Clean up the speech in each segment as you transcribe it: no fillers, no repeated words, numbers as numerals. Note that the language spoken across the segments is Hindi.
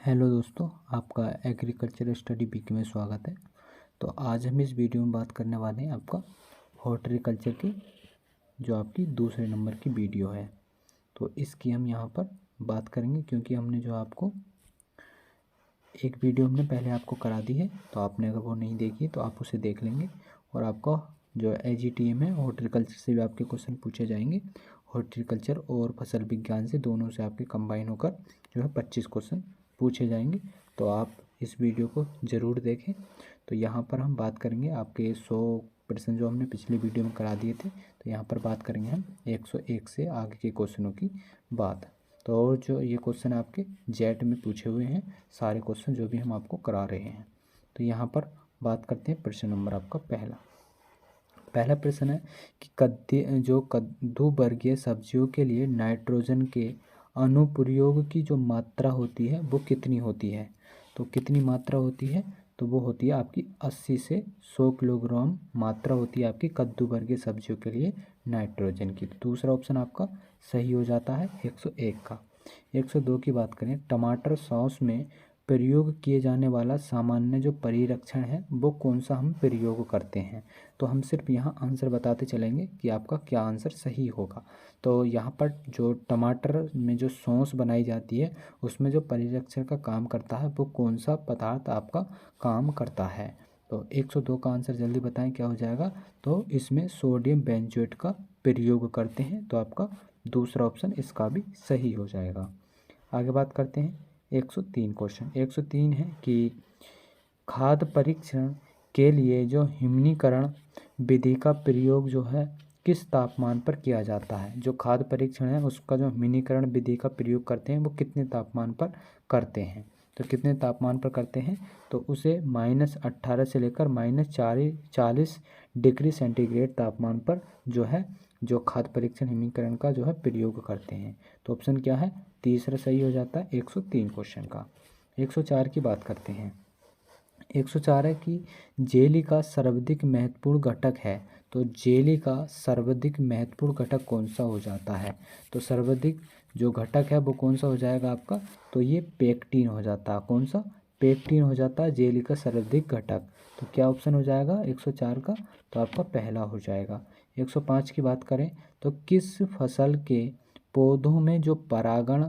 हेलो दोस्तों, आपका एग्रीकल्चर स्टडी वीक में स्वागत है। तो आज हम इस वीडियो में बात करने वाले हैं आपका हॉर्टिकल्चर की जो आपकी दूसरे नंबर की वीडियो है। तो इसकी हम यहाँ पर बात करेंगे क्योंकि हमने जो आपको एक वीडियो हमने पहले आपको करा दी है, तो आपने अगर वो नहीं देखी तो आप उसे देख लेंगे। और आपका जो AGTM है हॉर्टिकल्चर से भी आपके क्वेश्चन पूछे जाएंगे। हॉर्टिकल्चर और फसल विज्ञान से दोनों से आपके कंबाइन होकर जो है 25 क्वेश्चन पूछे जाएंगे। तो आप इस वीडियो को ज़रूर देखें। तो यहाँ पर हम बात करेंगे आपके 100% जो हमने पिछली वीडियो में करा दिए थे, तो यहाँ पर बात करेंगे हम 101 से आगे के क्वेश्चनों की बात। तो और जो ये क्वेश्चन आपके जेट में पूछे हुए हैं, सारे क्वेश्चन जो भी हम आपको करा रहे हैं। तो यहाँ पर बात करते हैं प्रश्न नंबर आपका पहला प्रश्न है कि कद्दू वर्गीय सब्जियों के लिए नाइट्रोजन के अनुप्रयोग की जो मात्रा होती है वो कितनी होती है। तो कितनी मात्रा होती है, तो वो होती है आपकी 80 से 100 किलोग्राम मात्रा होती है आपकी कद्दू वर्गीय सब्जियों के लिए नाइट्रोजन की। तो दूसरा ऑप्शन आपका सही हो जाता है 101 का। 102 की बात करें, टमाटर सॉस में प्रयोग किए जाने वाला सामान्य जो परिरक्षण है वो कौन सा हम प्रयोग करते हैं। तो हम सिर्फ यहाँ आंसर बताते चलेंगे कि आपका क्या आंसर सही होगा। तो यहाँ पर जो टमाटर में जो सॉस बनाई जाती है उसमें जो परिरक्षण का काम करता है वो कौन सा पदार्थ आपका काम करता है। तो 102 का आंसर जल्दी बताएं क्या हो जाएगा। तो इसमें सोडियम बेंजोएट का प्रयोग करते हैं, तो आपका दूसरा ऑप्शन इसका भी सही हो जाएगा। आगे बात करते हैं 103 क्वेश्चन। 103 है कि खाद्य परीक्षण के लिए जो हिमनीकरण विधि का प्रयोग जो है किस तापमान पर किया जाता है। जो खाद्य परीक्षण है उसका जो हिमनीकरण विधि का प्रयोग करते हैं वो कितने तापमान पर करते हैं। तो कितने तापमान पर करते हैं, तो उसे -18 से लेकर -40 डिग्री सेंटीग्रेड तापमान पर जो है जो खाद्य परीक्षण हिमनीकरण का जो है प्रयोग करते हैं। तो ऑप्शन क्या है, तीसरा सही हो जाता है 103 क्वेश्चन का। 104 की बात करते हैं। 104 है कि जेली का सर्वाधिक महत्वपूर्ण घटक है। तो जेली का सर्वाधिक महत्वपूर्ण घटक कौन सा हो जाता है। तो सर्वाधिक जो घटक है वो कौन सा हो जाएगा आपका, तो ये पेक्टिन हो जाता है। कौन सा, पेक्टिन हो जाता है जेली का सर्वाधिक घटक। तो क्या ऑप्शन हो जाएगा 104 का, तो आपका पहला हो जाएगा। 105 की बात करें तो किस फसल के पौधों में जो परागण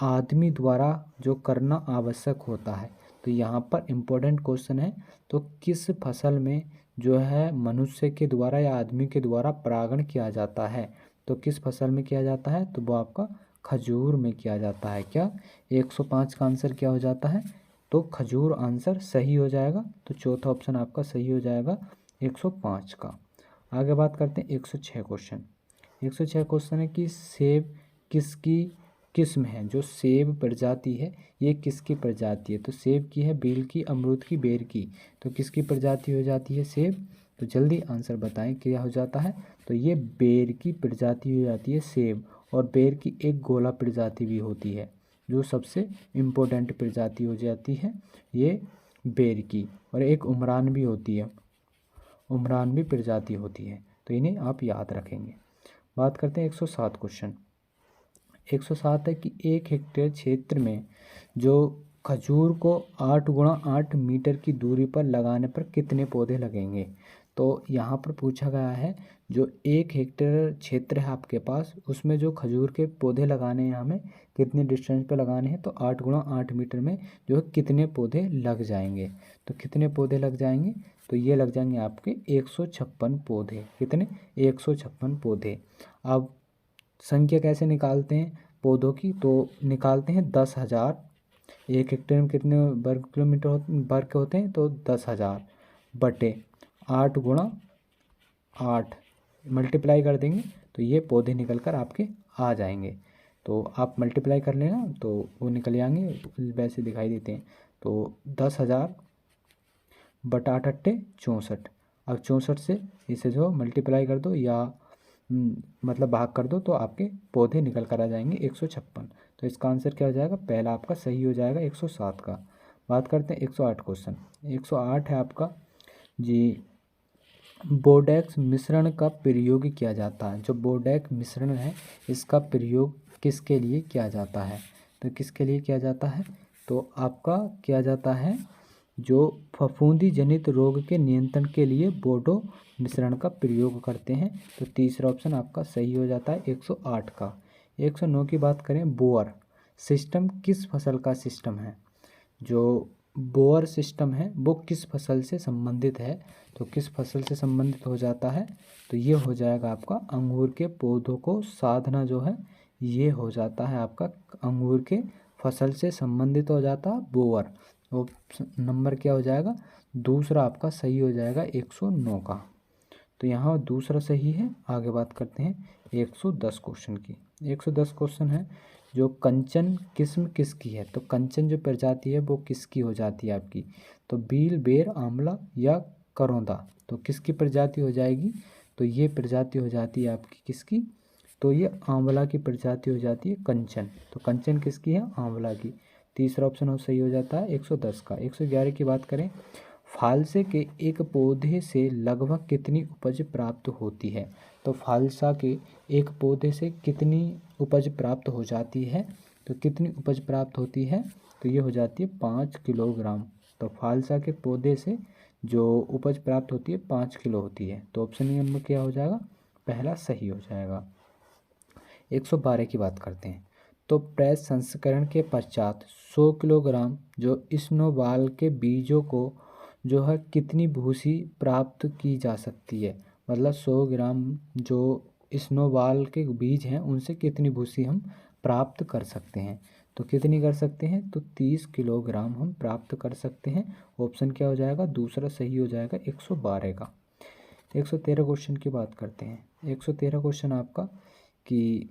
आदमी द्वारा जो करना आवश्यक होता है। तो यहाँ पर इम्पोर्टेंट क्वेश्चन है, तो किस फसल में जो है मनुष्य के द्वारा या आदमी के द्वारा परागण किया जाता है। तो किस फसल में किया जाता है, तो वो आपका खजूर में किया जाता है। क्या 105 का आंसर क्या हो जाता है, तो खजूर आंसर सही हो जाएगा। तो चौथा ऑप्शन आपका सही हो जाएगा 105 का। आगे बात करते हैं 106 क्वेश्चन। 106 क्वेश्चन है कि सेब किसकी किस्म है। जो सेब प्रजाति है ये किसकी प्रजाति है। तो सेब की है, बेल की, अमरूद की, बेर की। तो किसकी प्रजाति हो जाती है सेब। तो जल्दी आंसर बताएं क्या हो जाता है। तो ये बेर की प्रजाति हो जाती है सेब। और बेर की एक गोला प्रजाति भी होती है जो सबसे इम्पोर्टेंट प्रजाति हो जाती है ये बेर की। और एक उमरान भी होती है, उमरान भी प्रजाति होती है। तो इन्हें आप याद रखेंगे। बात करते हैं 107 क्वेश्चन। 107 है कि 1 हेक्टेयर क्षेत्र में जो खजूर को 8 × 8 मीटर की दूरी पर लगाने पर कितने पौधे लगेंगे। तो यहाँ पर पूछा गया है जो 1 हेक्टेयर क्षेत्र है आपके पास उसमें जो खजूर के पौधे लगाने हैं हमें कितने डिस्टेंस पे लगाने हैं। तो 8 × 8 मीटर में जो है कितने पौधे लग जाएंगे। तो कितने पौधे लग जाएंगे, तो ये लग जाएंगे आपके 156 पौधे। कितने, 156 पौधे। अब संख्या कैसे निकालते हैं पौधों की, तो निकालते हैं 10,000। 1 हेक्टेयर में कितने वर्ग किलोमीटर वर्ग के होते हैं, तो 10,000 बटे 8 × 8 मल्टीप्लाई कर देंगे तो ये पौधे निकल कर आपके आ जाएंगे। तो आप मल्टीप्लाई कर लेना तो वो निकल आएंगे, वैसे दिखाई देते हैं। तो 10,000 बटा 8 × 8 = 64। अब 64 से इसे जो मल्टीप्लाई कर दो या मतलब भाग कर दो तो आपके पौधे निकल कर आ जाएंगे 156। तो इसका आंसर क्या हो जाएगा, पहला आपका सही हो जाएगा 107 का। बात करते हैं 108 क्वेश्चन। 108 है आपका जी, बोडेक्स मिश्रण का प्रयोग किया जाता है। जो बोडेक्स मिश्रण है इसका प्रयोग किसके लिए किया जाता है। तो किसके लिए किया जाता है, तो आपका किया जाता है जो फफूंदी जनित रोग के नियंत्रण के लिए बोडो मिश्रण का प्रयोग करते हैं। तो तीसरा ऑप्शन आपका सही हो जाता है 108 का। 109 की बात करें, बोअर सिस्टम किस फसल का सिस्टम है? जो बोअर सिस्टम है वो किस फसल से संबंधित है? तो किस फसल से संबंधित हो जाता है? तो ये हो जाएगा आपका अंगूर के पौधों को साधना जो है ये हो जाता है आपका अंगूर के फसल से संबंधित हो जाता है बोअर। ऑप्शन नंबर क्या हो जाएगा? दूसरा आपका सही हो जाएगा 109 का। तो यहाँ दूसरा सही है। आगे बात करते हैं 110 क्वेश्चन की। 110 क्वेश्चन है जो कंचन किस्म किसकी है? तो कंचन जो प्रजाति है वो किसकी हो जाती है आपकी? तो बील, बेर, आंवला या करौंदा, तो किसकी प्रजाति हो जाएगी? तो ये प्रजाति हो जाती है आपकी किसकी? तो ये आंवला की प्रजाति हो जाती है कंचन। तो कंचन किसकी है? आंवला की। तीसरा ऑप्शन और सही हो जाता है 110 का। 111 की बात करें, फालसे के एक पौधे से लगभग कितनी उपज प्राप्त होती है? तो फालसा के एक पौधे से कितनी उपज प्राप्त हो जाती है? तो कितनी उपज प्राप्त होती है? तो ये हो जाती है 5 किलोग्राम। तो फालसा के पौधे से जो उपज प्राप्त होती है 5 किलो होती है। तो ऑप्शन नंबर क्या हो जाएगा? पहला सही हो जाएगा। 112 की बात करते हैं। तो प्रेस संस्करण के पश्चात 100 किलोग्राम जो स्नोबॉल के बीजों को जो है कितनी भूसी प्राप्त की जा सकती है? मतलब 100 ग्राम जो स्नोबॉल के बीज हैं उनसे कितनी भूसी हम प्राप्त कर सकते हैं? तो कितनी कर सकते हैं? तो 30 किलोग्राम हम प्राप्त कर सकते हैं। ऑप्शन क्या हो जाएगा? दूसरा सही हो जाएगा 112 का। 113 क्वेश्चन की बात करते हैं। 113 क्वेश्चन आपका कि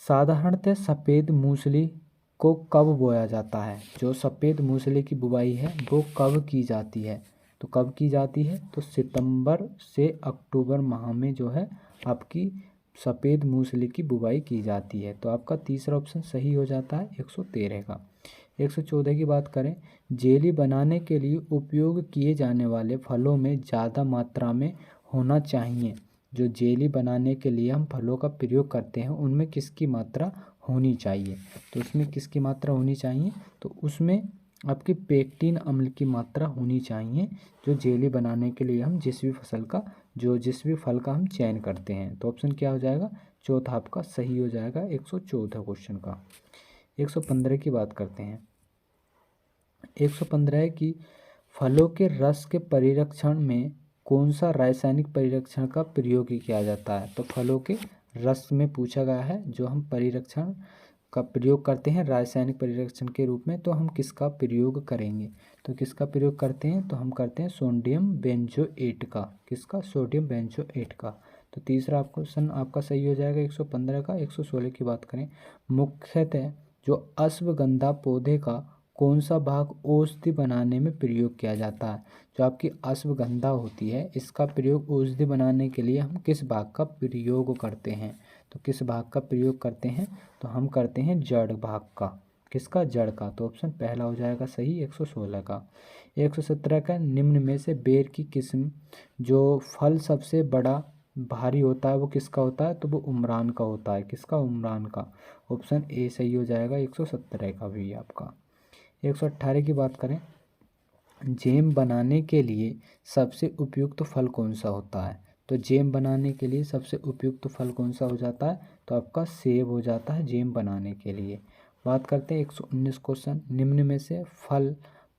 साधारणतः सफ़ेद मूसली को कब बोया जाता है? जो सफ़ेद मूसली की बुवाई है वो कब की जाती है? तो कब की जाती है? तो सितंबर से अक्टूबर माह में जो है आपकी सफ़ेद मूसली की बुवाई की जाती है। तो आपका तीसरा ऑप्शन सही हो जाता है 113 का। 114 की बात करें, जेली बनाने के लिए उपयोग किए जाने वाले फलों में ज़्यादा मात्रा में होना चाहिए। जो जेली बनाने के लिए हम फलों का प्रयोग करते हैं उनमें किसकी मात्रा होनी चाहिए? तो उसमें किसकी मात्रा होनी चाहिए? तो उसमें आपकी पेक्टिन अम्ल की मात्रा होनी चाहिए जो जेली बनाने के लिए हम जिस भी फल का हम चयन करते हैं। तो ऑप्शन क्या हो जाएगा? चौथा आपका सही हो जाएगा 114 क्वेश्चन का। 115 की बात करते हैं। 115 की फलों के रस के परिरक्षण में कौन सा रासायनिक परिरक्षण का प्रयोग किया जाता है? तो फलों के रस में पूछा गया है जो हम परिरक्षण का प्रयोग करते हैं रासायनिक परिरक्षण के रूप में, तो हम किसका प्रयोग करेंगे? तो किसका प्रयोग करते हैं? तो हम करते हैं सोडियम बेंजोएट का। किसका? सोडियम बेंजोएट का। तो तीसरा आपको क्वेश्चन आपका सही हो जाएगा 115 का। 116 की बात करें, मुख्यतः जो अश्वगंधा पौधे का कौन सा भाग औषधि बनाने में प्रयोग किया जाता है? जो आपकी अश्वगंधा होती है इसका प्रयोग औषधि बनाने के लिए हम किस भाग का प्रयोग करते हैं? तो किस भाग का प्रयोग करते हैं? तो हम करते हैं जड़ भाग का। किसका? जड़ का। तो ऑप्शन पहला हो जाएगा सही 116 का। 117 का, निम्न में से बेर की किस्म जो फल सबसे बड़ा भारी होता है वो किसका होता है? तो वो उमरान का होता है। किसका? उमरान का। ऑप्शन ए सही हो जाएगा 117 का भी आपका। 118 की बात करें, जैम बनाने के लिए सबसे उपयुक्त फल कौन सा होता है? तो जैम बनाने के लिए सबसे उपयुक्त फल कौन सा हो जाता है? तो आपका सेब हो जाता है जैम बनाने के लिए। बात करते हैं 119 क्वेश्चन, निम्न में से फल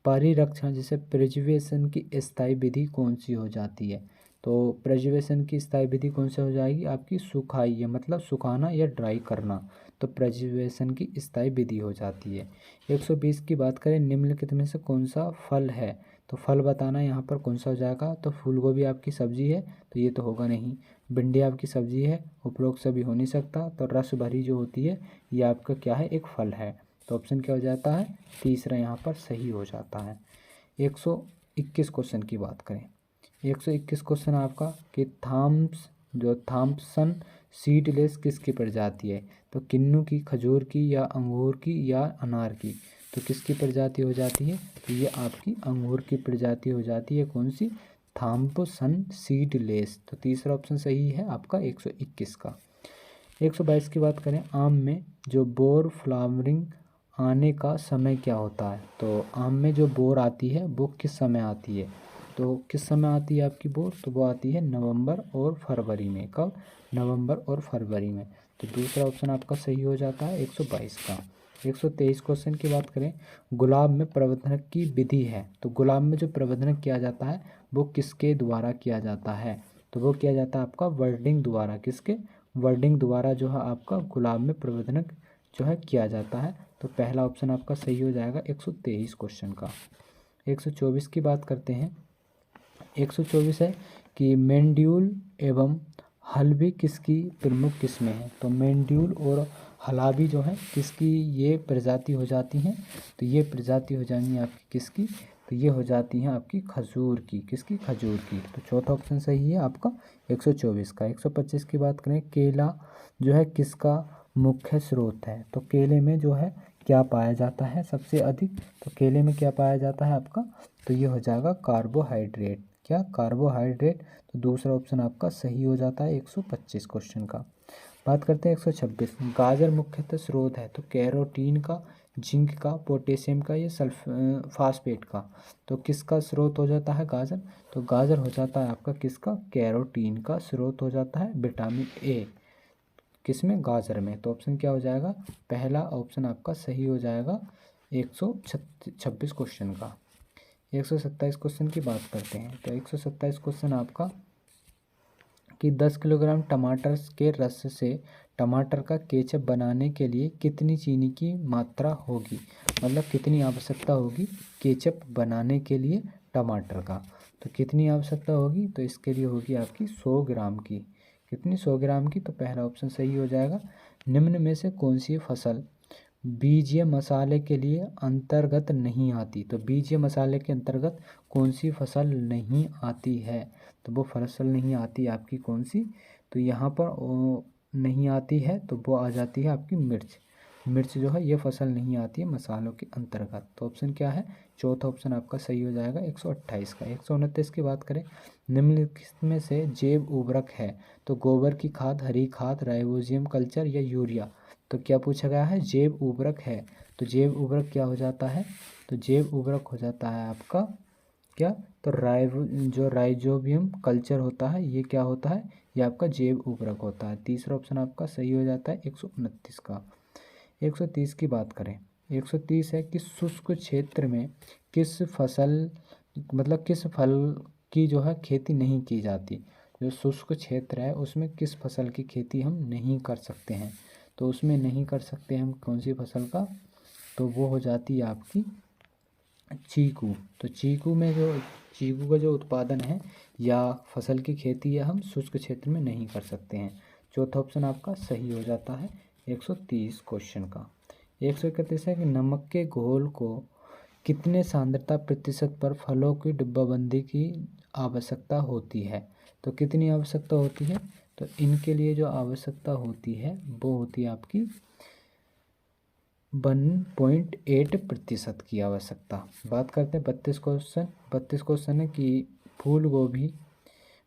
परिरक्षण जैसे प्रिजर्वेशन की स्थायी विधि कौन सी हो जाती है? तो प्रिजर्वेशन की स्थायी विधि कौन सी हो जाएगी? आपकी सुखाई है, मतलब सुखाना या ड्राई करना। तो प्रिजर्वेशन की स्थायी विधि हो जाती है। 120 की बात करें, निम्नलिखित में से कौन सा फल है? तो फल बताना यहाँ पर कौन सा हो जाएगा? तो फूलगोभी आपकी सब्जी है, तो ये तो होगा नहीं। भिंडी आपकी सब्जी है, उपरोक्त सभी हो नहीं सकता। तो रस भरी जो होती है ये आपका क्या है? एक फल है। तो ऑप्शन क्या हो जाता है? तीसरा यहाँ पर सही हो जाता है। 121 क्वेश्चन की बात करें। 121 क्वेश्चन आपका कि थॉम्पसन सीडलेस किसकी प्रजाति है? तो किन्नू की, खजूर की या अंगूर की या अनार की? तो किसकी प्रजाति हो जाती है? तो ये आपकी अंगूर की प्रजाति हो जाती है। कौन सी? Thompson seedless. तो तीसरा ऑप्शन सही है आपका 121 का। 122 की बात करें, आम में जो बोर फ्लावरिंग आने का समय क्या होता है? तो आम में जो बोर आती है वो किस समय आती है? तो किस समय आती है आपकी बोर? तो वो आती है नवंबर और फरवरी में। कब? नवंबर और फरवरी में। तो दूसरा ऑप्शन आपका सही हो जाता है 122 का। 123 क्वेश्चन की बात करें, गुलाब में प्रबंधन की विधि है। तो गुलाब में जो प्रबंधन किया जाता है वो किसके द्वारा किया जाता है? तो वो किया जाता है आपका वर्डिंग द्वारा। किसके? वर्डिंग द्वारा जो है आपका गुलाब में प्रबंधन जो है किया जाता है। तो पहला ऑप्शन आपका सही हो जाएगा 123 क्वेश्चन का। 124 की बात करते हैं। 124 है कि मेंड्यूल एवं हल्बी किसकी प्रमुख किस्में हैं? तो मेंड्यूल और हलाबी जो है किसकी ये प्रजाति हो जाती हैं? तो ये प्रजाति हो जाएंगी आपकी किसकी? तो ये हो जाती हैं आपकी खजूर की। किसकी? खजूर की। तो चौथा ऑप्शन सही है आपका 124 का। 125 की बात करें, केला जो है किसका मुख्य स्रोत है? तो केले में जो है क्या पाया जाता है सबसे अधिक? तो केले में क्या पाया जाता है आपका? तो ये हो जाएगा कार्बोहाइड्रेट। क्या? कार्बोहाइड्रेट। तो दूसरा ऑप्शन आपका सही हो जाता है 125 क्वेश्चन का। बात करते हैं 126, गाजर मुख्यतः स्रोत है। तो कैरोटीन का, जिंक का, पोटेशियम का, या फास्फेट का? तो किसका स्रोत हो जाता है गाजर? तो गाजर हो जाता है आपका किसका? कैरोटीन का स्रोत हो जाता है, विटामिन ए। किसमें? गाजर में। तो ऑप्शन क्या हो जाएगा? पहला ऑप्शन आपका सही हो जाएगा 126 क्वेश्चन का। 127 क्वेश्चन की बात करते हैं। तो 127 क्वेश्चन आपका कि 10 किलोग्राम टमाटर के रस से टमाटर का केचप बनाने के लिए कितनी चीनी की मात्रा होगी? मतलब कितनी आवश्यकता होगी केचप बनाने के लिए टमाटर का? तो कितनी आवश्यकता होगी? तो इसके लिए होगी आपकी 100 ग्राम की। कितनी? 100 ग्राम की। तो पहला ऑप्शन सही हो जाएगा। निम्न में से कौन सी फसल बीजीय मसाले के लिए अंतर्गत नहीं आती? तो बीजीय मसाले के अंतर्गत कौन सी फसल नहीं आती है? तो वो फसल नहीं आती आपकी कौन सी? तो यहाँ पर नहीं आती है तो वो आ जाती है आपकी मिर्च। मिर्च जो है ये फसल नहीं आती है मसालों के अंतर्गत। तो ऑप्शन क्या है? चौथा ऑप्शन आपका सही हो जाएगा 128 का। 129 की बात करें, निम्नलिखित में से जैव उर्वरक है। तो गोबर की खाद, हरी खाद, राइजोबियम कल्चर, या यूरिया? तो क्या पूछा गया है? जैव उर्वरक है। तो जैव उर्वरक क्या हो जाता है? तो जैव उर्वरक हो जाता है आपका क्या? तो राइजोबियम कल्चर होता है, ये क्या होता है? ये आपका जैव उर्वरक होता है। तीसरा ऑप्शन आपका सही हो जाता है 129 का। 130 की बात करें, 130 है कि शुष्क क्षेत्र में किस फसल मतलब किस फल की जो है खेती नहीं की जाती? जो शुष्क क्षेत्र है उसमें किस फसल की खेती हम नहीं कर सकते हैं? तो उसमें नहीं कर सकते हम कौन सी फसल का? तो वो हो जाती है आपकी चीकू। तो चीकू का जो उत्पादन है या फसल की खेती है हम शुष्क क्षेत्र में नहीं कर सकते हैं। चौथा ऑप्शन आपका सही हो जाता है 130 क्वेश्चन का। 131 है कि नमक के घोल को कितने सांद्रता प्रतिशत पर फलों की डिब्बाबंदी की आवश्यकता होती है? तो कितनी आवश्यकता होती है? तो इनके लिए जो आवश्यकता होती है वो होती है आपकी 1.8% की आवश्यकता। बात करते हैं 32 क्वेश्चन। 32 क्वेश्चन है कि फूल गोभी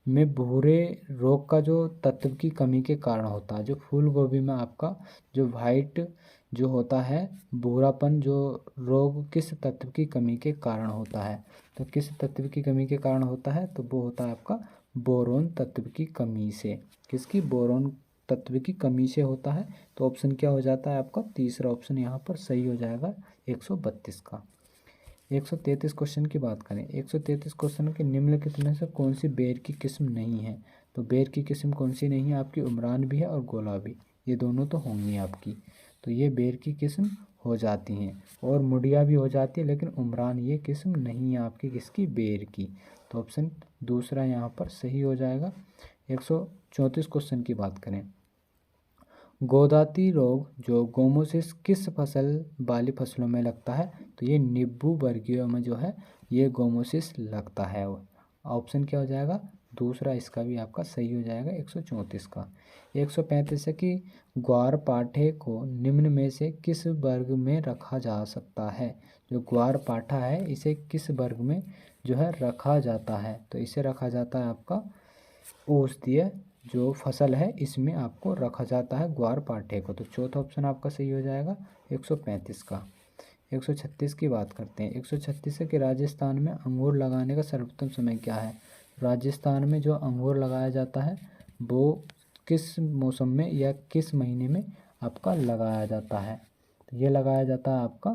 में भूरे रोग का जो तत्व की कमी के कारण होता है। जो फूल गोभी में आपका जो वाइट जो होता है भूरापन, जो रोग किस तत्व की कमी के कारण होता है? तो किस तत्व की कमी के कारण होता है? तो वो होता है आपका बोरोन तत्व की कमी से। किसकी? बोरोन तत्व की कमी से होता है। तो ऑप्शन क्या हो जाता है आपका? तीसरा ऑप्शन यहाँ पर सही हो जाएगा 132 का। 133 क्वेश्चन की बात करें, 133 क्वेश्चन के निम्नलिखित में से कौन सी बेर की किस्म नहीं है? तो बेर की किस्म कौन सी नहीं है आपकी? उमरान भी है और गोला भी, ये दोनों तो होंगी आपकी। तो ये बेर की किस्म हो जाती हैं और मुड़िया भी हो जाती है, लेकिन उमरान ये किस्म नहीं है आपकी किसकी? बेर की। तो ऑप्शन दूसरा यहाँ पर सही हो जाएगा। 134 क्वेश्चन की बात करें, गोदाती रोग जो गोमोसिस किस फसल वाली फसलों में लगता है? तो ये नींबू वर्गीयों में जो है ये गोमोसिस लगता है। ऑप्शन क्या हो जाएगा? दूसरा इसका भी आपका सही हो जाएगा 134 का। 135 है कि ग्वारपाठे को निम्न में से किस वर्ग में रखा जा सकता है? जो ग्वारपाठा है इसे किस वर्ग में जो है रखा जाता है? तो इसे रखा जाता है आपका औषधीय जो फसल है इसमें आपको रखा जाता है ग्वारपाठे को। तो चौथा ऑप्शन आपका सही हो जाएगा 135 का। 136 की बात करते हैं। 136 है कि राजस्थान में अंगूर लगाने का सर्वोत्तम समय क्या है। राजस्थान में जो अंगूर लगाया जाता है वो किस मौसम में या किस महीने में आपका लगाया जाता है। तो ये लगाया जाता है आपका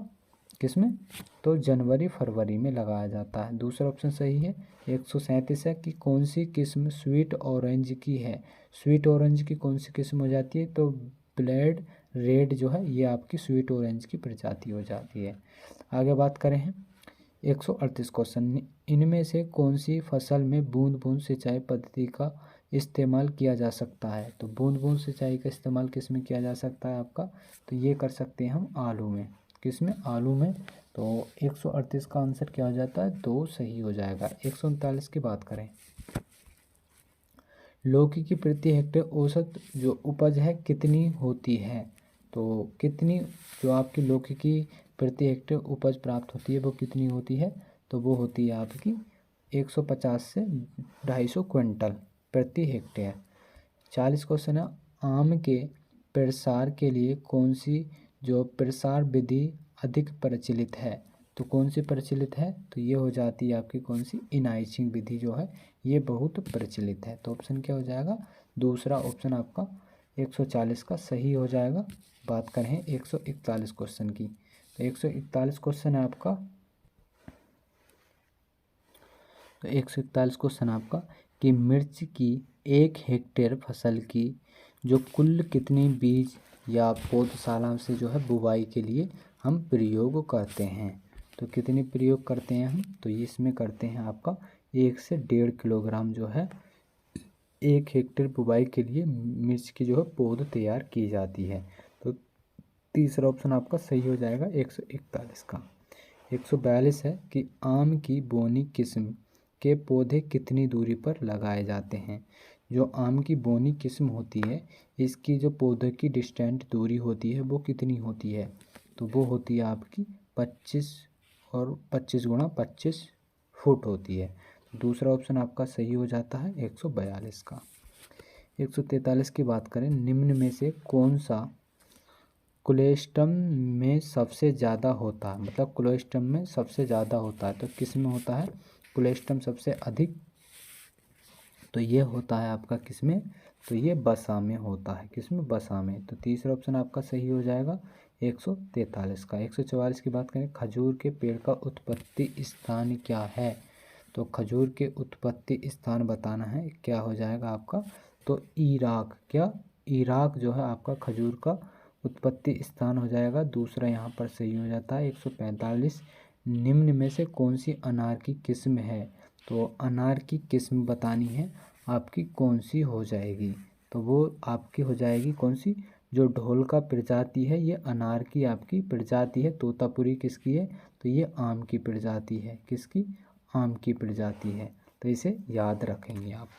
किस में, तो जनवरी फरवरी में लगाया जाता है। दूसरा ऑप्शन सही है। 137 है कि कौन सी किस्म स्वीट ऑरेंज की है। स्वीट ऑरेंज की कौन सी किस्म हो जाती है, तो ब्लड रेड जो है ये आपकी स्वीट ऑरेंज की प्रजाति हो जाती है। आगे बात करें हैं 138 क्वेश्चन, इनमें से कौन सी फसल में बूंद बूंद सिंचाई पद्धति का इस्तेमाल किया जा सकता है। तो बूंद बूंद सिंचाई का इस्तेमाल किस में किया जा सकता है आपका, तो ये कर सकते हैं हम आलू में। किस में, आलू में। तो 138 का आंसर क्या हो जाता है, 2 सही हो जाएगा। 139 की बात करें, लौकी की प्रति हेक्टेयर औसत जो उपज है कितनी होती है। तो कितनी जो आपकी लौकी की प्रति हेक्टेयर उपज प्राप्त होती है वो कितनी होती है, तो वो होती है आपकी 150 से 250 क्विंटल प्रति हेक्टेयर। 40 क्वेश्चन है, आम के प्रसार के लिए कौन सी जो प्रसार विधि अधिक प्रचलित है। तो कौन सी प्रचलित है, तो ये हो जाती है आपकी कौन सी, इनाइचिंग विधि जो है ये बहुत प्रचलित है। तो ऑप्शन क्या हो जाएगा, दूसरा ऑप्शन आपका 140 का सही हो जाएगा। बात करें 141 क्वेश्चन की, तो 141 क्वेश्चन है आपका, तो 141 क्वेश्चन आपका कि मिर्च की 1 हेक्टेयर फसल की जो कुल कितनी बीज या पौधशाला से जो है बुवाई के लिए हम प्रयोग करते हैं। तो कितनी प्रयोग करते हैं हम, तो ये इसमें करते हैं आपका 1 से 1.5 किलोग्राम जो है 1 हेक्टेयर बुवाई के लिए मिर्च की जो है पौध तैयार की जाती है। तो तीसरा ऑप्शन आपका सही हो जाएगा 141 का। 142 है कि आम की बोनी किस्म के पौधे कितनी दूरी पर लगाए जाते हैं। जो आम की बोनी किस्म होती है इसकी जो पौधे की डिस्टेंट दूरी होती है वो कितनी होती है, तो वो होती है आपकी 25 और 25 गुणा 25 फुट होती है। दूसरा ऑप्शन आपका सही हो जाता है 142 का। 143 की बात करें, निम्न में से कौन सा कोलेस्ट्रम में सबसे ज़्यादा होता है, मतलब कोलेस्ट्रम में सबसे ज़्यादा होता है, तो किस में होता है कोलेस्ट्रम सबसे अधिक, तो ये होता है आपका किस में, तो ये बसा में होता है। किस में, बसा में। तो तीसरा ऑप्शन आपका सही हो जाएगा 143 का। 144 की बात करें, खजूर के पेड़ का उत्पत्ति स्थान क्या है। तो खजूर के उत्पत्ति स्थान बताना है, क्या हो जाएगा आपका, तो इराक, क्या इराक जो है आपका खजूर का उत्पत्ति स्थान हो जाएगा। दूसरा यहाँ पर सही हो जाता है 145, निम्न में से कौन सी अनार की किस्म है। तो अनार की किस्म बतानी है आपकी कौन सी हो जाएगी, तो वो आपकी हो जाएगी कौन सी, जो ढोल का प्रजाति है ये अनार की आपकी प्रजाति है। तोतापुरी किसकी है, तो ये आम की प्रजाति है। किसकी, आम की प्रजाति है। तो इसे याद रखेंगे आप।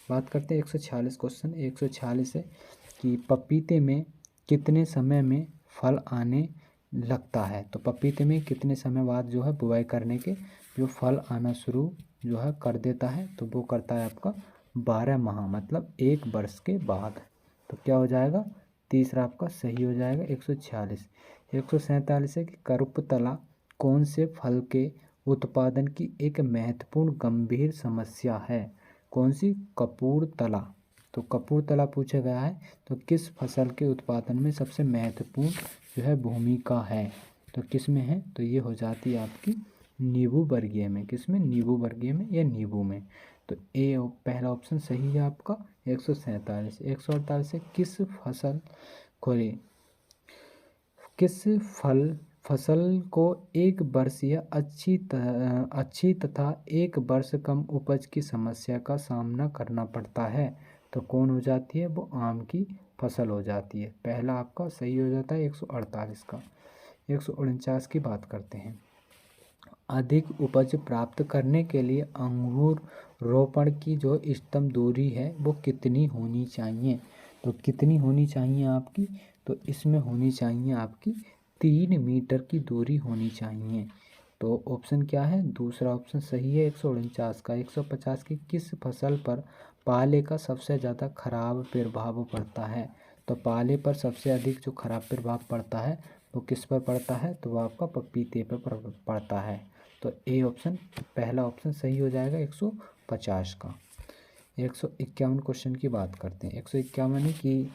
बात करते हैं 146 क्वेश्चन। 146 है कि पपीते में कितने समय में फल आने लगता है। तो पपीते में कितने समय बाद जो है बुआई करने के जो फल आना शुरू जो है कर देता है, तो वो करता है आपका 12 माह, मतलब 1 वर्ष के बाद। तो क्या हो जाएगा, तीसरा आपका सही हो जाएगा 146। 147 है कि कपूरथला कौन से फल के उत्पादन की एक महत्वपूर्ण गंभीर समस्या है। कौन सी, कपूरथला। तो कपूरथला पूछा गया है, तो किस फसल के उत्पादन में सबसे महत्वपूर्ण जो है भूमिका है, तो किस में है, तो ये हो जाती है आपकी नींबू वर्गीय में। किस में, नींबू वर्गीय में या नींबू में। तो ए पहला ऑप्शन सही है आपका 147। 148 से किस फसल खोले, किस फसल को 1 वर्ष या अच्छी तथा 1 वर्ष कम उपज की समस्या का सामना करना पड़ता है। तो कौन हो जाती है, वो आम की फसल हो जाती है। पहला आपका सही हो जाता है 148 का। 149 की बात करते हैं, अधिक उपज प्राप्त करने के लिए अंगूर रोपण की जो इष्टतम दूरी है वो कितनी होनी चाहिए। तो कितनी होनी चाहिए आपकी, तो इसमें होनी चाहिए आपकी 3 मीटर की दूरी होनी चाहिए। तो ऑप्शन क्या है, दूसरा ऑप्शन सही है 149 का। 150 की किस फसल पर पाले का सबसे ज़्यादा खराब प्रभाव पड़ता है। तो पाले पर सबसे अधिक जो खराब प्रभाव पड़ता है वो किस पर पड़ता है, तो वो आपका पपीते पर पड़ता है। तो ए ऑप्शन, पहला ऑप्शन सही हो जाएगा 150 का। 151 क्वेश्चन की बात करते हैं। 151 है कि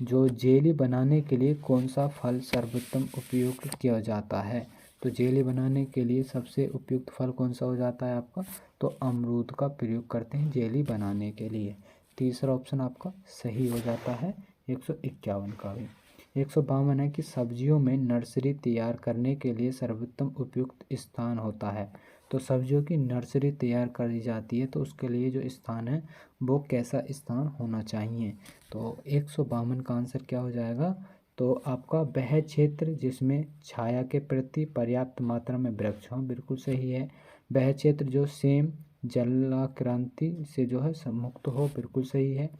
जो जेली बनाने के लिए कौन सा फल सर्वोत्तम उपयोग किया जाता है। तो जेली बनाने के लिए सबसे उपयुक्त फल कौन सा हो जाता है आपका, तो अमरूद का प्रयोग करते हैं जेली बनाने के लिए। तीसरा ऑप्शन आपका सही हो जाता है 151 का भी। 152 है कि सब्जियों में नर्सरी तैयार करने के लिए सर्वोत्तम उपयुक्त स्थान होता है। तो सब्जियों की नर्सरी तैयार करी जाती है तो उसके लिए जो स्थान है वो कैसा स्थान होना चाहिए। तो 152 का आंसर क्या हो जाएगा, तो आपका वह क्षेत्र जिसमें छाया के प्रति पर्याप्त मात्रा में वृक्ष हों, बिल्कुल सही है। वह क्षेत्र जो सेम जलाक्रांति से जो है मुक्त हो, बिल्कुल सही है।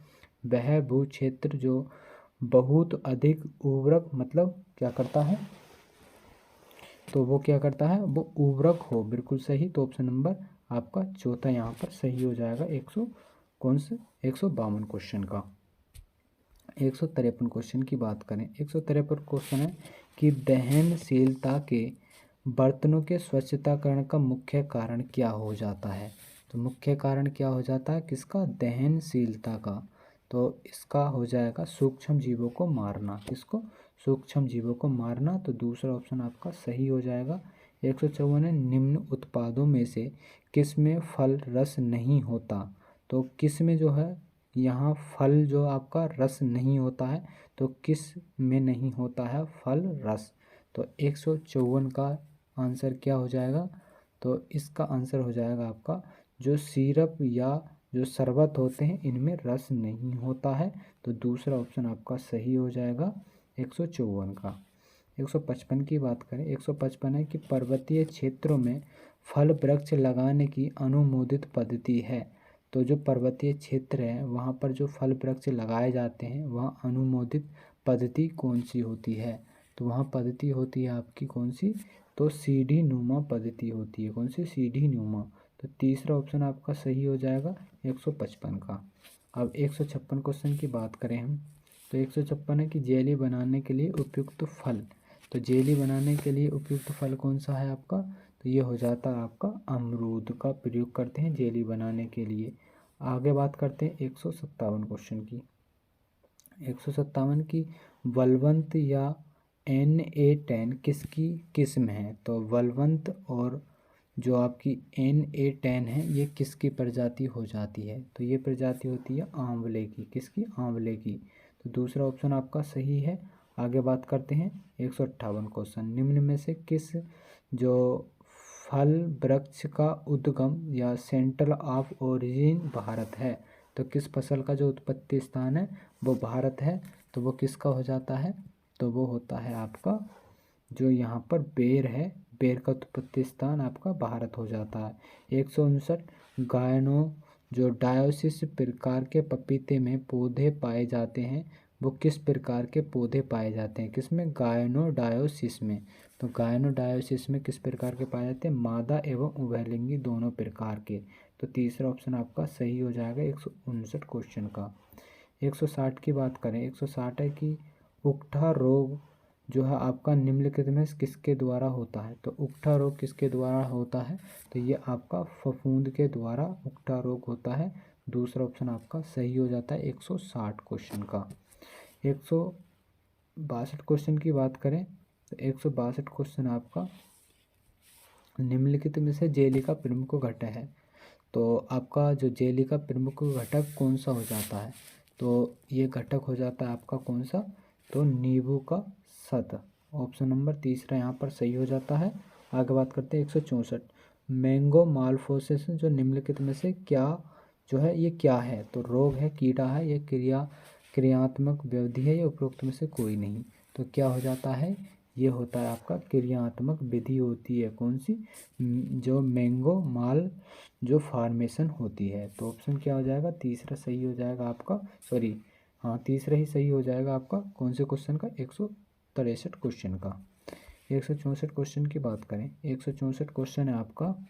वह भू क्षेत्र जो बहुत अधिक उर्वरक मतलब क्या करता है, तो वो क्या करता है, वो उर्वरक हो, बिल्कुल सही। तो ऑप्शन नंबर आपका चौथा यहाँ पर सही हो जाएगा 152 क्वेश्चन का। 153 क्वेश्चन की बात करें। 153 क्वेश्चन है कि दहनशीलता के बर्तनों के स्वच्छताकरण का मुख्य कारण क्या हो जाता है। तो मुख्य कारण क्या हो जाता है किसका, दहनशीलता का। तो इसका हो जाएगा सूक्ष्म जीवों को मारना। किसको, सूक्ष्म जीवों को मारना। तो दूसरा ऑप्शन आपका सही हो जाएगा। 154 है निम्न उत्पादों में से किस में फल रस नहीं होता। तो किस में जो है यहाँ फल जो आपका रस नहीं होता है, तो किस में नहीं होता है फल रस। तो 154 का आंसर क्या हो जाएगा, तो इसका आंसर हो जाएगा आपका जो सिरप या जो शरबत होते हैं इनमें रस नहीं होता है। तो दूसरा ऑप्शन आपका सही हो जाएगा 154 का। 155 की बात करें। 155 है कि पर्वतीय क्षेत्रों में फल वृक्ष लगाने की अनुमोदित पद्धति है। तो जो पर्वतीय क्षेत्र है वहाँ पर जो फल वृक्ष लगाए जाते हैं वहाँ अनुमोदित पद्धति कौन सी होती है। तो वहाँ पद्धति होती है आपकी कौन सी, तो सीढ़ी नुमा पद्धति होती है। कौन सी, सीढ़ी नुमा। तो तीसरा ऑप्शन आपका सही हो जाएगा 155 का। अब 156 क्वेश्चन की बात करें हम। तो 156 है कि जेली बनाने के लिए उपयुक्त फल। तो जेली बनाने के लिए उपयुक्त फल कौन सा है आपका, तो ये हो जाता है आपका अमरूद का प्रयोग करते हैं जेली बनाने के लिए। आगे बात करते हैं 157 क्वेश्चन की। 157 की बलवंत या Na10 किसकी किस्म है। तो बलवंत और जो आपकी Na10 है ये किसकी प्रजाति हो जाती है, तो ये प्रजाति होती है आंवले की। किसकी, आंवले की। तो दूसरा ऑप्शन आपका सही है। आगे बात करते हैं 158 क्वेश्चन। निम्न में से किस जो फल वृक्ष का उद्गम या सेंटर ऑफ ओरिजिन भारत है। तो किस फसल का जो उत्पत्ति स्थान है वो भारत है, तो वो किसका हो जाता है, तो वो होता है आपका जो यहाँ पर बेर है, बेर का उत्पत्ति स्थान आपका भारत हो जाता है। 159 गायनो जो डायोसिस प्रकार के पपीते में पौधे पाए जाते हैं वो किस प्रकार के पौधे पाए जाते हैं, किसमें, गायनोडायोसिस में। तो गायनोडायोसिस में किस प्रकार के पाए जाते हैं, मादा एवं उभयलिंगी दोनों प्रकार के। तो तीसरा ऑप्शन आपका सही हो जाएगा 159 क्वेश्चन का। 160 की बात करें। 160 है कि उकठा रोग जो है आपका निम्नलिखित में किसके द्वारा होता है। तो उकठा रोग किसके द्वारा होता है, तो ये आपका फफूंद के द्वारा उकठा रोग होता है। दूसरा ऑप्शन आपका सही हो जाता है 160 क्वेश्चन का। 162 क्वेश्चन की बात करें तो 162 क्वेश्चन आपका निम्नलिखित में से जेली का प्रमुख घटक है। तो आपका जो जेली का प्रमुख घटक कौन सा हो जाता है, तो ये घटक हो जाता है आपका कौन सा, तो नींबू का सत। ऑप्शन नंबर तीसरा यहाँ पर सही हो जाता है। आगे बात करते हैं 164 मैंगो माल्फोसिस जो निम्नलिखित में से क्या जो है ये क्या है। तो रोग है, कीड़ा है, ये क्रियात्मक व्यवधि है, या उपरोक्त में से कोई नहीं। तो क्या हो जाता है, ये होता है आपका क्रियात्मक विधि होती है। कौन सी, जो मैंगो माल जो फार्मेशन होती है। तो ऑप्शन क्या हो जाएगा, तीसरा सही हो जाएगा आपका, सॉरी हाँ तीसरा ही सही हो जाएगा आपका कौन से क्वेश्चन का, 163 क्वेश्चन का। 164 क्वेश्चन की बात करें। 164 क्वेश्चन है आपका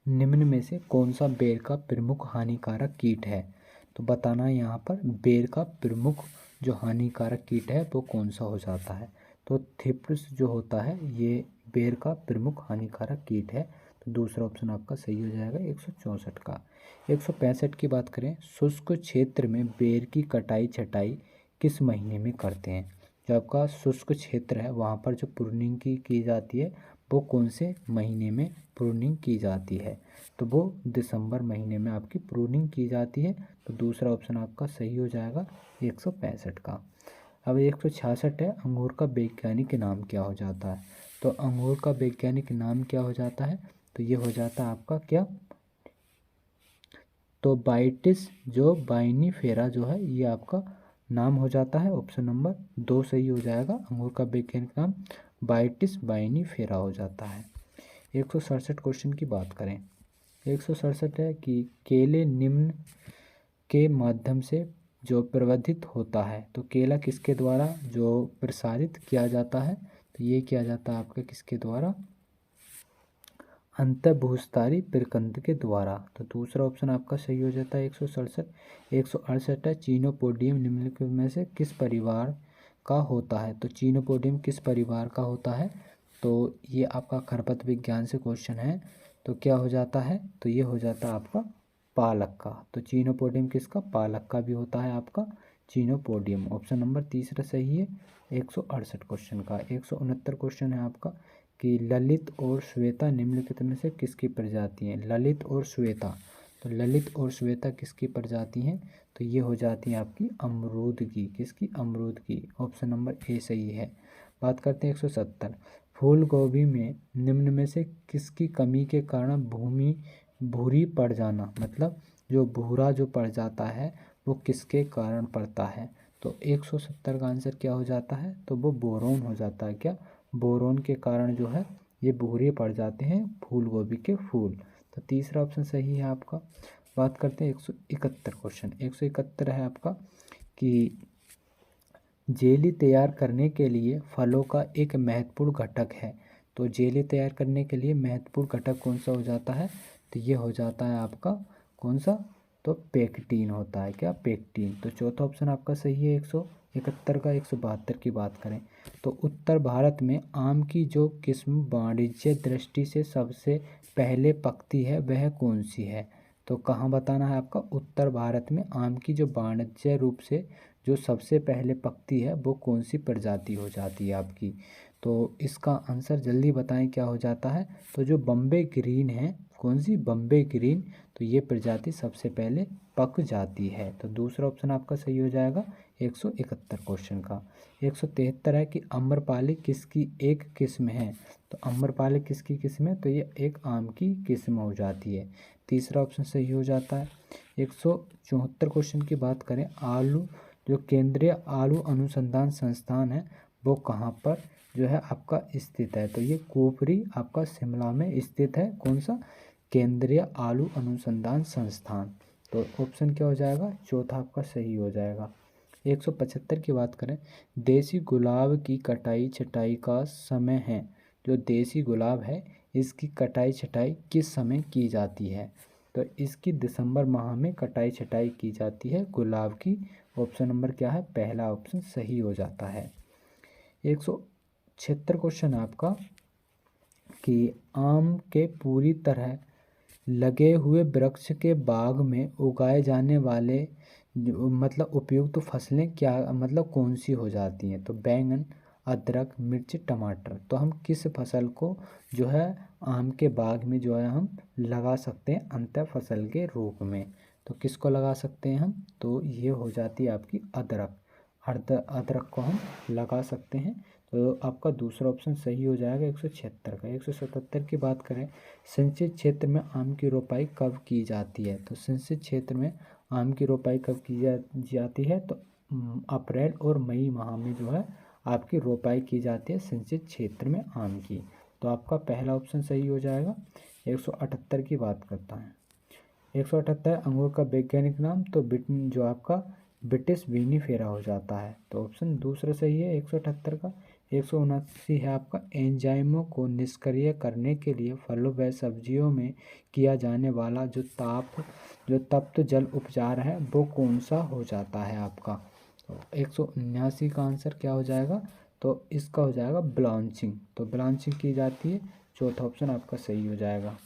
निम्न में से कौन सा बेर का प्रमुख हानिकारक कीट है। तो बताना है यहाँ पर बेर का प्रमुख जो हानिकारक कीट है वो कौन सा हो जाता है। तो थिप्स जो होता है ये बेर का प्रमुख हानिकारक कीट है। तो दूसरा ऑप्शन आपका सही हो जाएगा 164 का। 165 की बात करें, शुष्क क्षेत्र में बेर की कटाई छटाई किस महीने में करते हैं। जो आपका शुष्क क्षेत्र है वहाँ पर जो प्रूनिंग की जाती है वो कौन से महीने में प्रूनिंग की जाती है। तो वो दिसंबर महीने में आपकी प्रूनिंग की जाती है। तो दूसरा ऑप्शन आपका सही हो जाएगा 165 का। अब 166 है, अंगूर का वैज्ञानिक नाम क्या हो जाता है। तो अंगूर का वैज्ञानिक नाम क्या हो जाता है, तो ये हो जाता है आपका क्या, तो बाइटिस जो बाइनीफेरा जो है ये आपका नाम हो जाता है। ऑप्शन नंबर 2 सही हो जाएगा, अंगूर का वैज्ञानिक नाम बाइटिस बाइनीफेरा हो जाता है। 167 क्वेश्चन की बात करें, 167 है कि केले निम्न के माध्यम से जो प्रवर्धित होता है। तो केला किसके द्वारा जो प्रसारित किया जाता है, तो ये किया जाता है आपका किसके द्वारा, अंतःभूस्तारी प्रकंद के द्वारा। तो दूसरा ऑप्शन आपका सही हो जाता है 167। 168 है, चीनोपोडियम निम्नलिखित में से किस परिवार का होता है। तो चीनोपोडियम किस परिवार का होता है, तो ये आपका खरपतवार विज्ञान से क्वेश्चन है। तो क्या हो जाता है, तो ये हो जाता है आपका पालक का। तो चीनोपोडियम किसका, पालक का भी होता है आपका चीनोपोडियम। ऑप्शन नंबर तीसरा सही है 168 क्वेश्चन का। 169 क्वेश्चन है आपका कि ललित और श्वेता निम्नलिखित में से किसकी प्रजाति हैं। ललित और श्वेता, तो ललित और श्वेता किसकी प्रजाति हैं, तो ये हो जाती है आपकी अमरूद की, किसकी, अमरूद की। ऑप्शन नंबर ए सही है। बात करते हैं 170, फूल गोभी में निम्न में से किसकी कमी के कारण भूमि भूरी पड़ जाना, मतलब जो भूरा जो पड़ जाता है वो किसके कारण पड़ता है। तो 170 का आंसर क्या हो जाता है, तो वो बोरोन हो जाता है। क्या, बोरोन के कारण जो है ये भूरे पड़ जाते हैं फूल गोभी के फूल। तो तीसरा ऑप्शन सही है आपका। बात करते हैं 171 क्वेश्चन। 171 है आपका कि जेली तैयार करने के लिए फलों का एक महत्वपूर्ण घटक है। तो जेली तैयार करने के लिए महत्वपूर्ण घटक कौन सा हो जाता है, तो ये हो जाता है आपका कौन सा, तो पेक्टिन होता है। क्या, पेक्टिन। तो चौथा ऑप्शन आपका सही है 171 का। 172 की बात करें तो उत्तर भारत में आम की जो किस्म वाणिज्य दृष्टि से सबसे पहले पकती है वह कौन सी है। तो कहाँ बताना है आपका, उत्तर भारत में आम की जो वाणिज्य रूप से जो सबसे पहले पकती है वो कौन सी प्रजाति हो जाती है आपकी। तो इसका आंसर जल्दी बताएं क्या हो जाता है, तो जो बम्बे ग्रीन है, कौन सी, बम्बे ग्रीन, तो ये प्रजाति सबसे पहले पक जाती है। तो दूसरा ऑप्शन आपका सही हो जाएगा 171 क्वेश्चन का। 173 है कि आम्रपाली किसकी एक किस्म है। तो आम्रपाली किसकी किस्म है, तो ये एक आम की किस्म हो जाती है। तीसरा ऑप्शन सही हो जाता है। 174 क्वेश्चन की बात करें, आलू जो केंद्रीय आलू अनुसंधान संस्थान है वो कहाँ पर जो है आपका स्थित है। तो ये कुफरी आपका शिमला में स्थित है। कौन सा, केंद्रीय आलू अनुसंधान संस्थान। तो ऑप्शन क्या हो जाएगा, चौथा आपका सही हो जाएगा। 175 की बात करें, देसी गुलाब की कटाई छटाई का समय है। जो देसी गुलाब है इसकी कटाई छटाई किस समय की जाती है। तो इसकी दिसंबर माह में कटाई छटाई की जाती है गुलाब की। ऑप्शन नंबर क्या है, पहला ऑप्शन सही हो जाता है। 176 क्वेश्चन आपका कि आम के पूरी तरह लगे हुए वृक्ष के बाग में उगाए जाने वाले मतलब उपयुक्त फसलें क्या, मतलब कौन सी हो जाती हैं। तो बैंगन, अदरक, मिर्च, टमाटर। तो हम किस फसल को जो है आम के बाग में जो है हम लगा सकते हैं अंतर फसल के रूप में। तो किसको लगा सकते हैं हम, तो ये हो जाती है आपकी अदरक। अदरक को हम लगा सकते हैं। तो आपका दूसरा ऑप्शन सही हो जाएगा 176 का। 177 की बात करें, सिंचित क्षेत्र में आम की रोपाई कब की जाती है। तो सिंचित क्षेत्र में आम की रोपाई कब की जाती है, तो अप्रैल और मई माह में जो है आपकी रोपाई की जाती है सिंचित क्षेत्र में आम की। तो आपका पहला ऑप्शन सही हो जाएगा। 178 की बात करता है, 178 अंगूर का वैज्ञानिक नाम, तो जो आपका ब्रिटिश विनीफेरा हो जाता है। तो ऑप्शन दूसरा सही है 178 का। 179 है आपका, एंजाइमों को निष्क्रिय करने के लिए फलों व सब्जियों में किया जाने वाला जो तप्त जल उपचार है वो कौन सा हो जाता है आपका। तो 179 का आंसर क्या हो जाएगा, तो इसका हो जाएगा ब्लांचिंग। तो ब्लांचिंग की जाती है, चौथा ऑप्शन आपका सही हो जाएगा।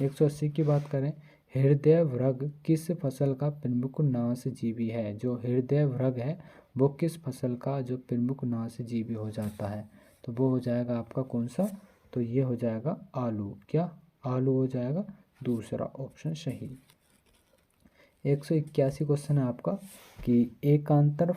180 की बात करें, हृदय वृग किस फसल का प्रमुख नाशजीवी है। जो हृदय वृग है वो किस फसल का जो प्रमुख नाशजीवी हो जाता है, तो वो हो जाएगा आपका कौन सा, तो ये हो जाएगा आलू। क्या आलू हो जाएगा, दूसरा ऑप्शन सही। 181 क्वेश्चन है आपका कि एकांतर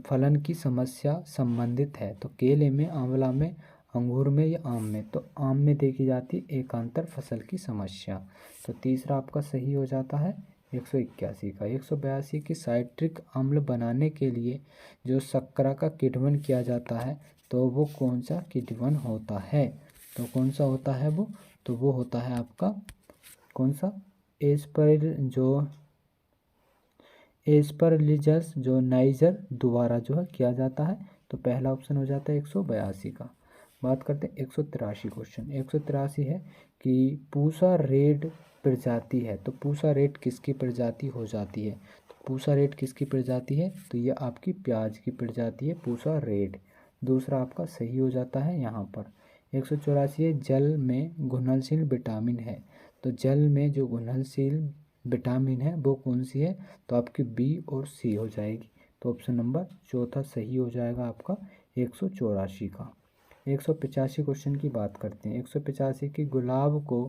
फलन की समस्या संबंधित है। तो केले में, आंवला में, अंगूर में या आम में, तो आम में देखी जाती है एकांतर फसल की समस्या। तो तीसरा आपका सही हो जाता है 181 का। 182 की साइट्रिक अम्ल बनाने के लिए जो शर्करा का किण्वन किया जाता है, तो वो कौन सा किण्वन होता है, तो कौन सा होता है वो, तो वो होता है आपका कौन सा, एस्परलिजस जो नाइजर दोबारा जो है किया जाता है। तो पहला ऑप्शन हो जाता है 182 का। बात करते हैं 183 क्वेश्चन। 183 है कि पूसा रेड प्रजाति है, तो पूसा रेड किसकी प्रजाति हो जाती है, तो पूसा रेड किसकी प्रजाति है, तो ये आपकी प्याज की प्रजाति है पूसा रेड। दूसरा आपका सही हो जाता है यहाँ पर। 184 है जल में घुलनशील विटामिन है, तो जल में जो घुलनशील विटामिन है वो कौन सी है, तो आपकी बी और सी हो जाएगी। तो ऑप्शन नंबर चौथा सही हो जाएगा आपका 184 का। 185 क्वेश्चन की बात करते हैं। 185 की गुलाब को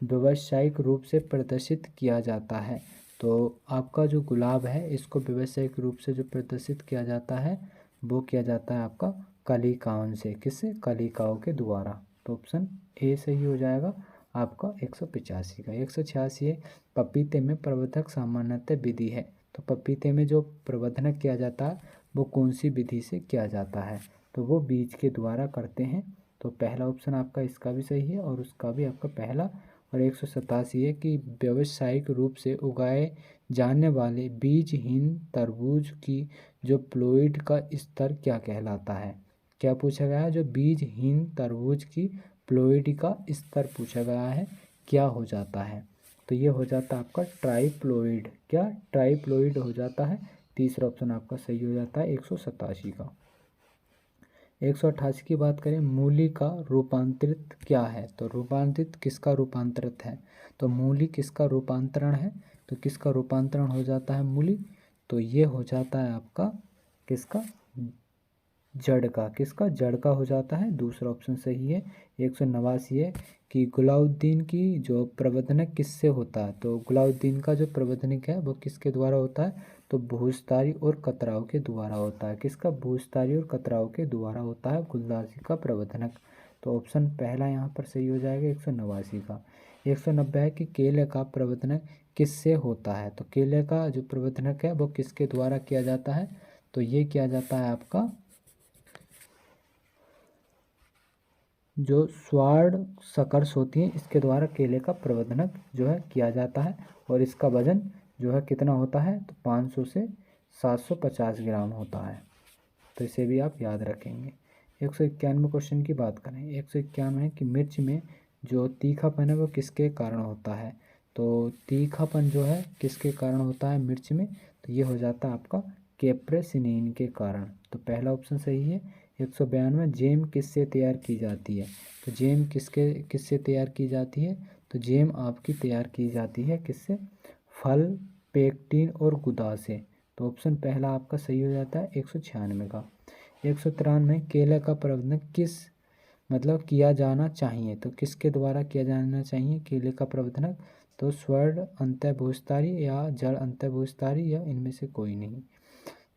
व्यावसायिक रूप से प्रदर्शित किया जाता है। तो आपका जो गुलाब है इसको व्यावसायिक रूप से जो प्रदर्शित किया जाता है वो किया जाता है आपका कलिकाओं से। किससे, कलिकाओं के द्वारा। तो ऑप्शन ए सही हो जाएगा आपका 185 का। 186 है पपीते में प्रवर्धक सामान्यतः विधि है। तो पपीते में जो प्रवर्धन किया जाता है वो कौन सी विधि से किया जाता है, तो वो बीज के द्वारा करते हैं। तो पहला ऑप्शन आपका इसका भी सही है और उसका भी आपका पहला। और 187 है कि व्यावसायिक रूप से उगाए जाने वाले बीजहीन तरबूज की जो प्लोइड का स्तर क्या कहलाता है। क्या पूछा गया है, जो बीजहीन तरबूज की प्लोइड का स्तर पूछा गया है, क्या हो जाता है, तो ये हो जाता है आपका ट्राइप्लोइड। क्या ट्राइप्लोइड हो जाता है, तीसरा ऑप्शन आपका सही हो जाता है 187 का। 188 की बात करें, मूली का रूपांतरित क्या है, तो रूपांतरित किसका रूपांतरित है, तो मूली किसका रूपांतरण है, तो किसका रूपांतरण हो जाता है मूली, तो ये हो जाता है आपका किसका, जड़ का। किसका, जड़ का हो जाता है, दूसरा ऑप्शन सही है। 189 है कि गुलाउद्दीन की जो प्रबंधनक किससे होता है, तो गुलाउद्दीन का जो प्रबंधनिक है वो किसके द्वारा होता है, तो भूस्तारी और कतराव के द्वारा होता है। किसका, भूस्तारी और कतराव के द्वारा होता है गुलदार का प्रबंधनक। तो ऑप्शन पहला यहाँ पर सही हो जाएगा 189 का। 190 है कि केले का प्रबंधनक किससे होता है, तो केले का जो प्रबंधनक है वो किसके द्वारा किया जाता है, तो ये किया जाता है आपका जो स्वार्ड शकर्स होती हैं इसके द्वारा केले का प्रबंधनक जो है किया जाता है। और इसका वजन जो है कितना होता है, तो 500 से 750 ग्राम होता है। तो इसे भी आप याद रखेंगे। 191 क्वेश्चन की बात करें। 191 है कि मिर्च में जो तीखापन है वो किसके कारण होता है, तो तीखापन जो है किसके कारण होता है मिर्च में, तो ये हो जाता है आपका कैप्रेसिनिन के कारण। तो पहला ऑप्शन सही है। 192 जेम किससे तैयार की जाती है, तो जेम किससे तैयार की जाती है, तो जेम आपकी तैयार की जाती है किससे, फल, पेक्टिन और गुदा से। तो ऑप्शन पहला आपका सही हो जाता है 196 का। 193 केले का प्रबंधन किस मतलब किया जाना चाहिए, तो किसके द्वारा किया जाना चाहिए केले का प्रबंधन, तो स्वर्ण अंतःभूस्तारी या जड़ अंतःभूस्तारी या इनमें से कोई नहीं।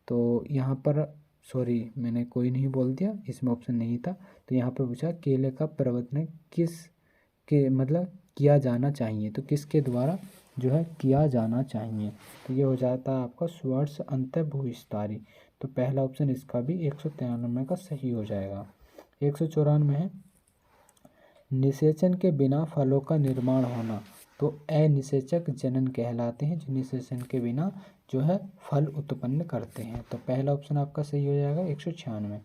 तो यहाँ पर सॉरी मैंने कोई नहीं बोल दिया, इसमें ऑप्शन नहीं था। तो यहाँ पर पूछा केले का प्रबंधन किस के मतलब किया जाना चाहिए, तो किसके द्वारा जो है किया जाना चाहिए, तो ये हो जाता है आपका स्वर्ण अंतःभूस्तारी। तो पहला ऑप्शन इसका भी 193 का सही हो जाएगा। 194 है निषेचन के बिना फलों का निर्माण होना, तो अनिषेचक जनन कहलाते हैं जो निषेचन के बिना जो है फल उत्पन्न करते हैं। तो पहला ऑप्शन आपका सही हो जाएगा 196।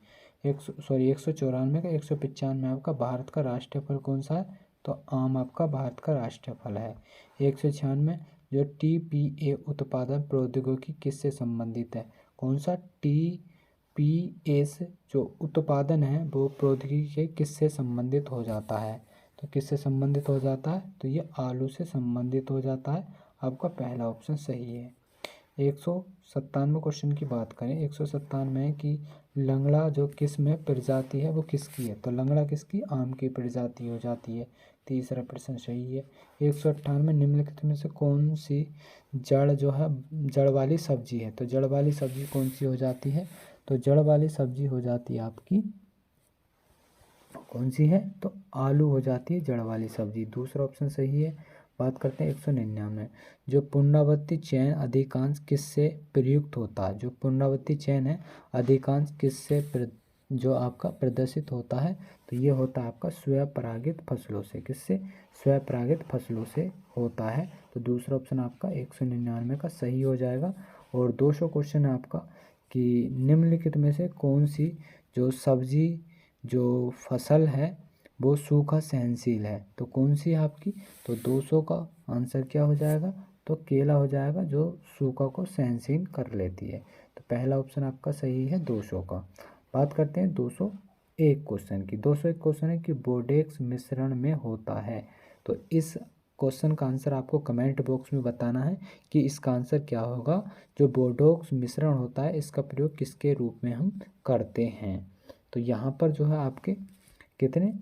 194 का। 195 आपका भारत का राष्ट्रीय फल कौन सा है, तो आम आपका भारत का राष्ट्रीय फल है। 196 जो TPA उत्पादन प्रौद्योगिकी किससे संबंधित है, कौन सा TPS जो उत्पादन है वो प्रौद्योगिकी के किससे संबंधित हो जाता है? तो किससे संबंधित हो जाता है? तो ये आलू से संबंधित हो जाता है। आपका पहला ऑप्शन सही है। 197 क्वेश्चन की बात करें, 197 है कि लंगड़ा जो किस्म प्रजाति है वो किसकी है? तो लंगड़ा किसकी? आम की प्रजाति हो जाती है। तीसरा प्रश्न सही है। 198 निम्नलिखित में से कौन सी जड़ जो है जड़ वाली सब्जी है? तो जड़ वाली सब्जी कौन सी हो जाती है? तो जड़ वाली सब्जी हो जाती है आपकी कौन सी है? तो आलू हो जाती है जड़ वाली सब्जी। दूसरा ऑप्शन सही है। बात करते हैं 199 जो पुनरावृत्ति चयन अधिकांश किससे प्रयुक्त होता है? जो पुनरावृत्ति चयन है अधिकांश किससे जो आपका प्रदर्शित होता है? तो ये होता है आपका स्वपरागित फसलों से। किससे? स्वपरागित फसलों से होता है। तो दूसरा ऑप्शन आपका 199 का सही हो जाएगा। और 200 क्वेश्चन है आपका कि निम्नलिखित में से कौन सी जो सब्जी जो फसल है वो सूखा सहनशील है? तो कौन सी है आपकी? तो 200 का आंसर क्या हो जाएगा? तो केला हो जाएगा जो सूखा को सहनशील कर लेती है। तो पहला ऑप्शन आपका सही है 200 का। बात करते हैं 201 क्वेश्चन की। 201 क्वेश्चन है कि बोडेक्स मिश्रण में होता है। तो इस क्वेश्चन का आंसर आपको कमेंट बॉक्स में बताना है कि इसका आंसर क्या होगा। जो बोडोक्स मिश्रण होता है इसका प्रयोग किसके रूप में हम करते हैं? तो यहाँ पर जो है आपके कितने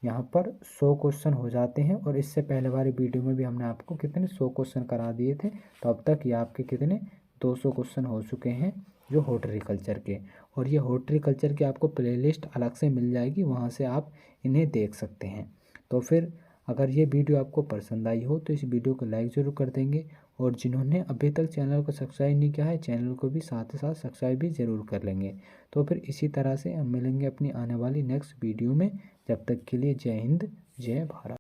यहाँ पर 100 क्वेश्चन हो जाते हैं। और इससे पहले वाली वीडियो में भी हमने आपको कितने 100 क्वेश्चन करा दिए थे। तो अब तक ये आपके कितने 200 क्वेश्चन हो चुके हैं जो हॉर्टिकल्चर के। और ये हॉर्टिकल्चर की आपको प्लेलिस्ट अलग से मिल जाएगी, वहाँ से आप इन्हें देख सकते हैं। तो फिर अगर ये वीडियो आपको पसंद आई हो तो इस वीडियो को लाइक ज़रूर कर देंगे। और जिन्होंने अभी तक चैनल को सब्सक्राइब नहीं किया है चैनल को भी साथ ही साथ सब्सक्राइब भी ज़रूर कर लेंगे। तो फिर इसी तरह से हम मिलेंगे अपनी आने वाली नेक्स्ट वीडियो में। जब तक के लिए जय हिंद, जय भारत।